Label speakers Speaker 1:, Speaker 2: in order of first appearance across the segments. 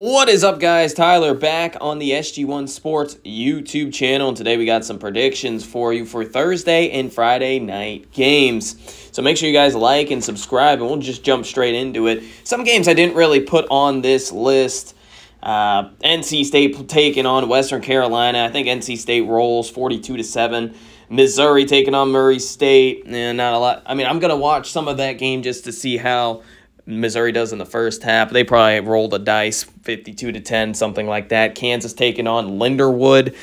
Speaker 1: What is up, guys? Tyler back on the SG1 Sports YouTube channel, and today we got some predictions for you for Thursday and Friday night games. So make sure you guys like and subscribe, and we'll just jump straight into it. Some games I didn't really put on this list. NC State taking on Western Carolina. I think NC State rolls 42-7. Missouri taking on Murray State. Not a lot. I mean, I'm going to watch some of that game just to see how Missouri does in the first half. They probably rolled a dice, 52-10, something like that. Kansas taking on Linderwood.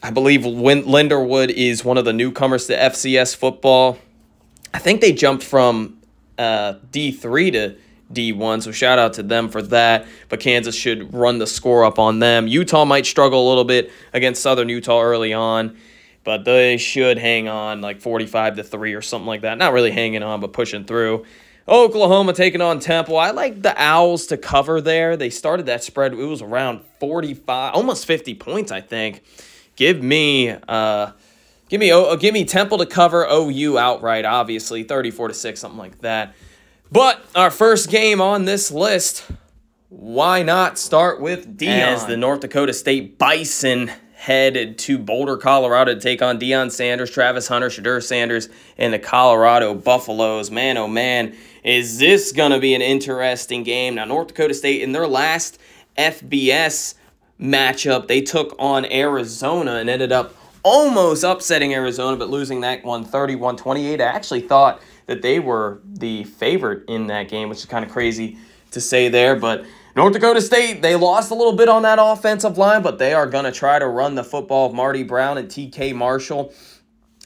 Speaker 1: I believe Linderwood is one of the newcomers to FCS football. I think they jumped from D3 to D1, so shout out to them for that. But Kansas should run the score up on them. Utah might struggle a little bit against Southern Utah early on, but they should hang on like 45-3 or something like that. Not really hanging on, but pushing through. Oklahoma taking on Temple. I like the Owls to cover there. They started that spread. It was around 45, almost 50 points, I think. Give me Temple to cover, OU outright, obviously, 34-6, something like that. But our first game on this list, why not start with Deion? As the North Dakota State Bison headed to Boulder, Colorado to take on Deion Sanders, Travis Hunter, Shedeur Sanders, and the Colorado Buffaloes. Man, oh man, is this going to be an interesting game. Now, North Dakota State, in their last FBS matchup, they took on Arizona and ended up almost upsetting Arizona, but losing that one 31-28. I actually thought that they were the favorite in that game, which is kind of crazy to say there, but North Dakota State, they lost a little bit on that offensive line, but they are going to try to run the football of Marty Brown and TK Marshall.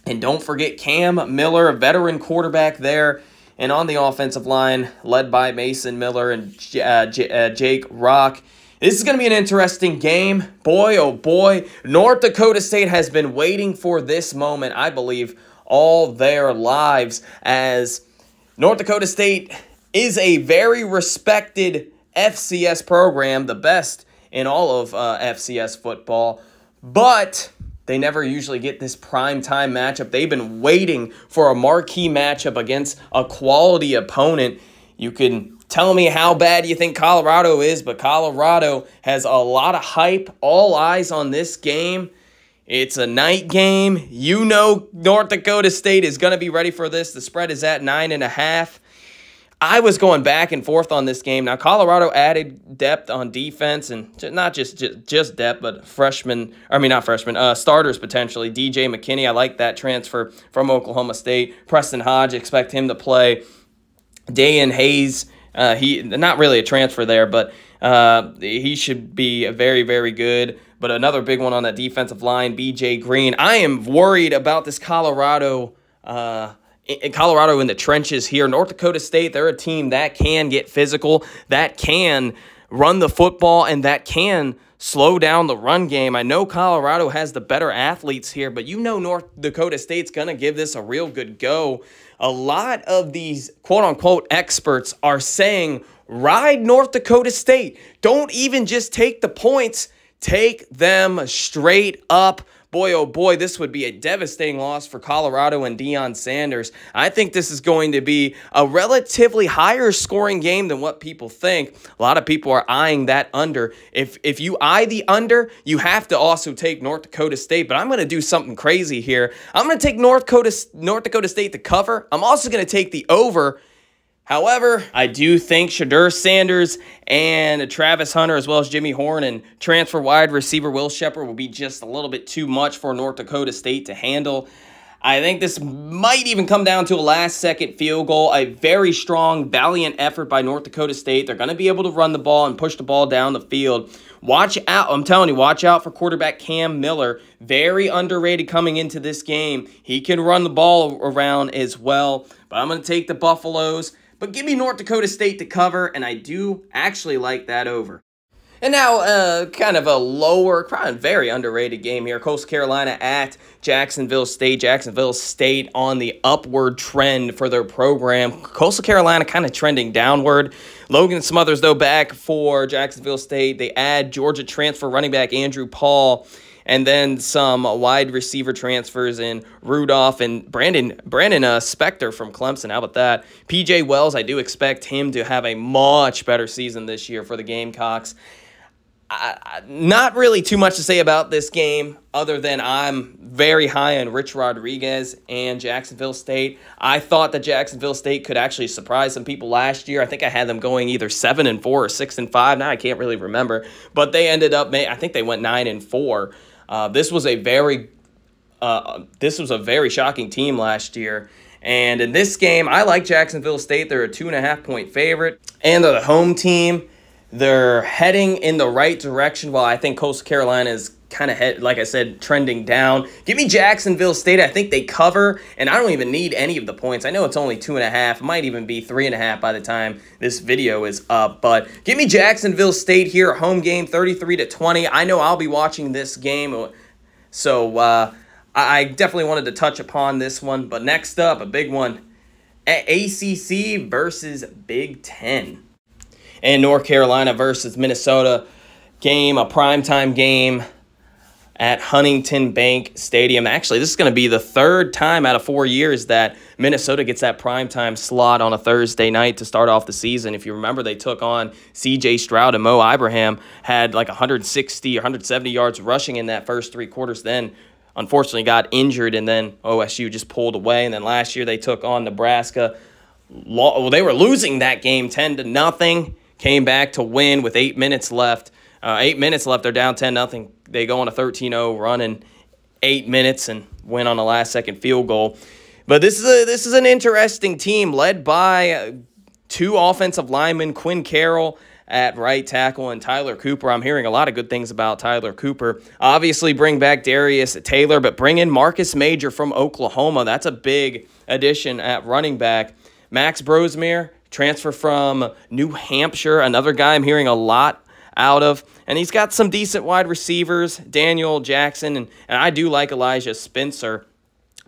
Speaker 1: And don't forget Cam Miller, a veteran quarterback there. And on the offensive line, led by Mason Miller and Jake Rock. This is going to be an interesting game. Boy, oh boy, North Dakota State has been waiting for this moment, I believe, all their lives, as North Dakota State is a very respected FCS program, the best in all of FCS football, but they never usually get this primetime matchup. They've been waiting for a marquee matchup against a quality opponent. You can tell me how bad you think Colorado is, but Colorado has a lot of hype, all eyes on this game. It's a night game. You know North Dakota State is going to be ready for this. The spread is at 9.5. I was going back and forth on this game. Now, Colorado added depth on defense, and not just depth, but starters potentially. DJ McKinney, I like that transfer from Oklahoma State. Preston Hodge, expect him to play. Dayan Hayes, he not really a transfer there, but he should be very, very good. But another big one on that defensive line, BJ Green. I am worried about this Colorado in the trenches here. North Dakota State, they're a team that can get physical, that can run the football, and that can slow down the run game. I know Colorado has the better athletes here, but you know North Dakota State's going to give this a real good go. A lot of these quote-unquote experts are saying, ride North Dakota State. Don't even just take the points. Take them straight up. Boy, oh boy, this would be a devastating loss for Colorado and Deion Sanders. I think this is going to be a relatively higher scoring game than what people think. A lot of people are eyeing that under. If you eye the under, you have to also take North Dakota State, but I'm going to do something crazy here. I'm going to take North Dakota State to cover. I'm also going to take the over. However, I do think Shedeur Sanders and Travis Hunter, as well as Jimmy Horn and transfer wide receiver Will Shepherd, will be just a little bit too much for North Dakota State to handle. I think this might even come down to a last-second field goal. A very strong, valiant effort by North Dakota State. They're going to be able to run the ball and push the ball down the field. Watch out. I'm telling you, watch out for quarterback Cam Miller. Very underrated coming into this game. He can run the ball around as well. But I'm going to take the Buffaloes. But give me North Dakota State to cover, and I do actually like that over. And now, kind of a lower, probably very underrated game here. Coastal Carolina at Jacksonville State. Jacksonville State on the upward trend for their program. Coastal Carolina kind of trending downward. Logan Smothers, though, back for Jacksonville State. They add Georgia transfer running back Andrew Paul. And then some wide receiver transfers in Rudolph and Brandon Spector from Clemson. How about that? P.J. Wells, I do expect him to have a much better season this year for the Gamecocks. Not really too much to say about this game other than I'm very high on Rich Rodriguez and Jacksonville State. I thought that Jacksonville State could actually surprise some people last year. I think I had them going either 7-4 or 6-5. Now I can't really remember, but they ended up. I think they went 9-4. This was a very shocking team last year. And in this game, I like Jacksonville State. They're a 2.5-point favorite, and they're the home team. They're heading in the right direction, while I think Coastal Carolina is kind of, like I said, trending down. Give me Jacksonville State. I think they cover, and I don't even need any of the points. I know it's only 2.5. It might even be 3.5 by the time this video is up. But give me Jacksonville State here, home game, 33-20. I know I'll be watching this game, so I definitely wanted to touch upon this one. But next up, a big one, ACC versus Big Ten. And North Carolina versus Minnesota game, a primetime game at Huntington Bank Stadium. Actually, this is going to be the third time out of 4 years that Minnesota gets that primetime slot on a Thursday night to start off the season. If you remember, they took on C.J. Stroud and Mo Ibrahim, had like 160 or 170 yards rushing in that first 3 quarters, then unfortunately got injured, and then OSU just pulled away. And then last year they took on Nebraska. Well, they were losing that game 10-0. Came back to win with 8 minutes left. 8 minutes left, they're down 10-0. They go on a 13-0 run in 8 minutes and win on a last-second field goal. But this is an interesting team led by 2 offensive linemen, Quinn Carroll at right tackle and Tyler Cooper. I'm hearing a lot of good things about Tyler Cooper. Obviously, bring back Darius Taylor, but bring in Marcus Major from Oklahoma. That's a big addition at running back. Max Brosmere, transfer from New Hampshire, another guy I'm hearing a lot out of. And he's got some decent wide receivers, Daniel Jackson, and I do like Elijah Spencer.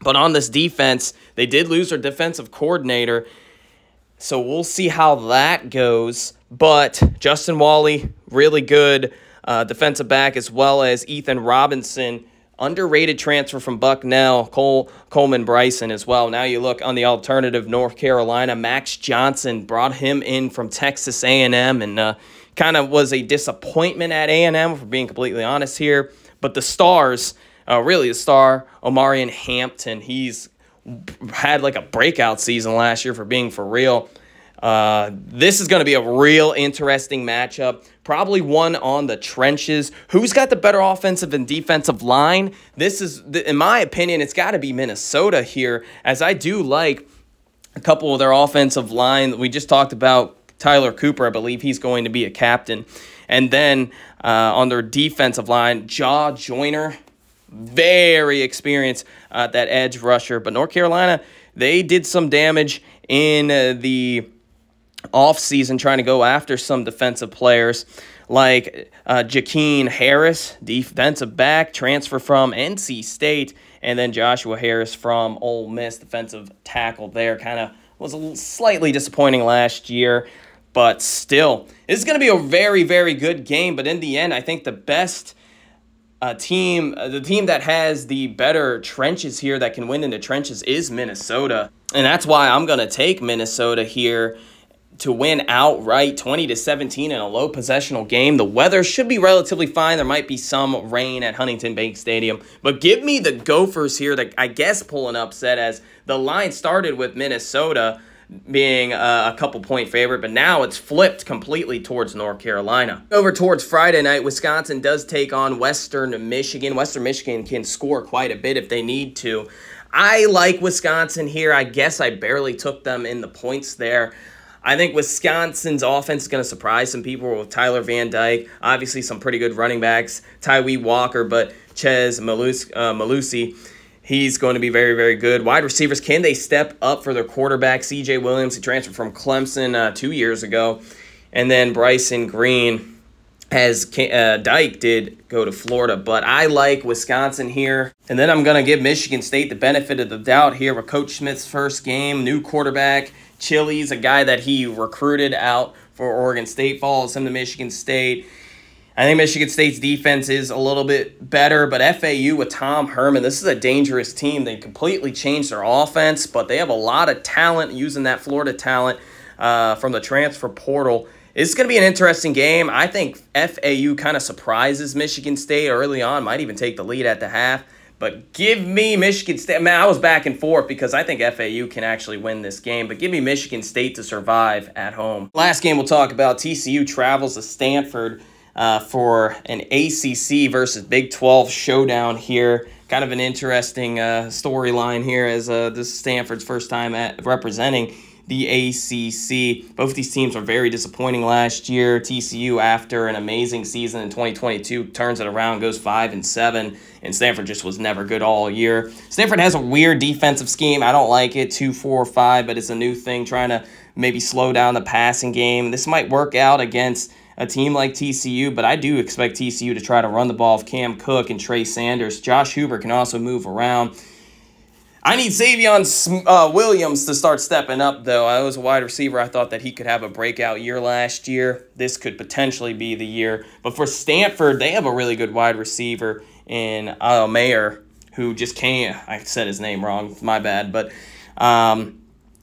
Speaker 1: But on this defense, they did lose their defensive coordinator, so we'll see how that goes. But Justin Wally, really good defensive back, as well as Ethan Robinson, underrated transfer from Bucknell, Coleman Bryson as well. Now you look on the alternative, North Carolina. Max Johnson brought him in from Texas A&M and kind of was a disappointment at A&M, for being completely honest here. But the stars, really the star, Omarion Hampton, he's had like a breakout season last year, for being for real. This is going to be a real interesting matchup. Probably one on the trenches. Who's got the better offensive and defensive line? This is, in my opinion, it's got to be Minnesota here, as I do like a couple of their offensive line. We just talked about Tyler Cooper. I believe he's going to be a captain. And then on their defensive line, Jaw Joyner, very experienced at that edge rusher. But North Carolina, they did some damage in the offseason trying to go after some defensive players like Jakeem Harris, defensive back, transfer from NC State, and then Joshua Harris from Ole Miss, defensive tackle there. Kind of was slightly disappointing last year, but still, this is going to be a very, very good game. But in the end, I think the best team, the team that has the better trenches here, that can win in the trenches, is Minnesota. And that's why I'm going to take Minnesota here to win outright, 20-17 in a low possessional game. The weather should be relatively fine. There might be some rain at Huntington Bank Stadium. But give me the Gophers here to, I guess, pull an upset, as the line started with Minnesota being a couple-point favorite, but now it's flipped completely towards North Carolina. Over towards Friday night, Wisconsin does take on Western Michigan. Western Michigan can score quite a bit if they need to. I like Wisconsin here. I guess I barely took them in the points there. I think Wisconsin's offense is going to surprise some people with Tyler Van Dyke. Obviously, some pretty good running backs, Tyree Walker, but Ches Malusi, he's going to be very, very good. Wide receivers, can they step up for their quarterback? C.J. Williams, he transferred from Clemson 2 years ago. And then Bryson Green, as Dyke did go to Florida. But I like Wisconsin here. And then I'm going to give Michigan State the benefit of the doubt here with Coach Smith's first game, new quarterback. Chili's a guy that he recruited out for Oregon State, follows him to Michigan State. I think Michigan State's defense is a little bit better, but FAU with Tom Herman, this is a dangerous team. They completely changed their offense, but they have a lot of talent using that Florida talent from the transfer portal. It's going to be an interesting game. I think FAU kind of surprises Michigan State early on, might even take the lead at the half. But give me Michigan State. Man, I was back and forth because I think FAU can actually win this game. But give me Michigan State to survive at home. Last game we'll talk about, TCU travels to Stanford for an ACC versus Big 12 showdown here. Kind of an interesting storyline here as this is Stanford's first time representing the ACC. Both these teams are very disappointing last year. TCU, after an amazing season in 2022, turns it around, goes 5-7, and Stanford just was never good all year. Stanford has a weird defensive scheme. I don't like it, 2-4-5, but it's a new thing, trying to maybe slow down the passing game. This might work out against a team like TCU, but I do expect TCU to try to run the ball with Cam Cook and Trey Sanders. Josh Hoover can also move around. I need Savion Williams to start stepping up, though. I was a wide receiver. I thought that he could have a breakout year last year. This could potentially be the year. But for Stanford, they have a really good wide receiver in Mayer, who just came. I said his name wrong. My bad. But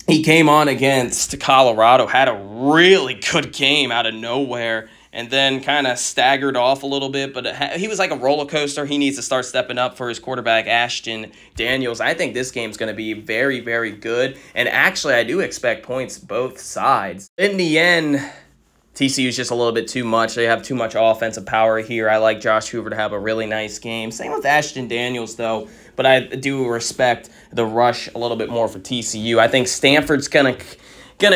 Speaker 1: he came on against Colorado, had a really good game out of nowhere, and then kind of staggered off a little bit. But he was like a roller coaster. He needs to start stepping up for his quarterback, Ashton Daniels. I think this game's going to be very, very good. And actually, I do expect points both sides. In the end, TCU's just a little bit too much. They have too much offensive power here. I like Josh Hoover to have a really nice game. Same with Ashton Daniels, though. But I do respect the rush a little bit more for TCU. I think Stanford's gonna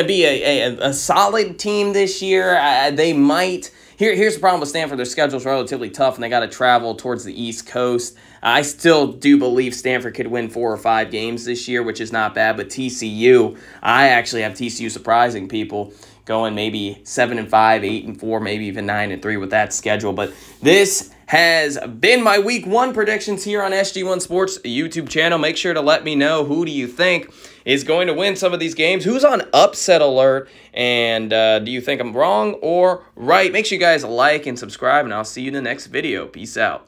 Speaker 1: be a solid team this year. They might. Here's the problem with Stanford. Their schedule's relatively tough, and they got to travel towards the East Coast. I still do believe Stanford could win 4 or 5 games this year, which is not bad. But TCU, I actually have TCU surprising people, going maybe 7-5, 8-4, maybe even 9-3 with that schedule. But this has been my Week 1 predictions here on SG1 Sports YouTube channel. Make sure to let me know, who do you think is going to win some of these games? Who's on upset alert? And do you think I'm wrong or right? Make sure you guys like and subscribe, and I'll see you in the next video. Peace out.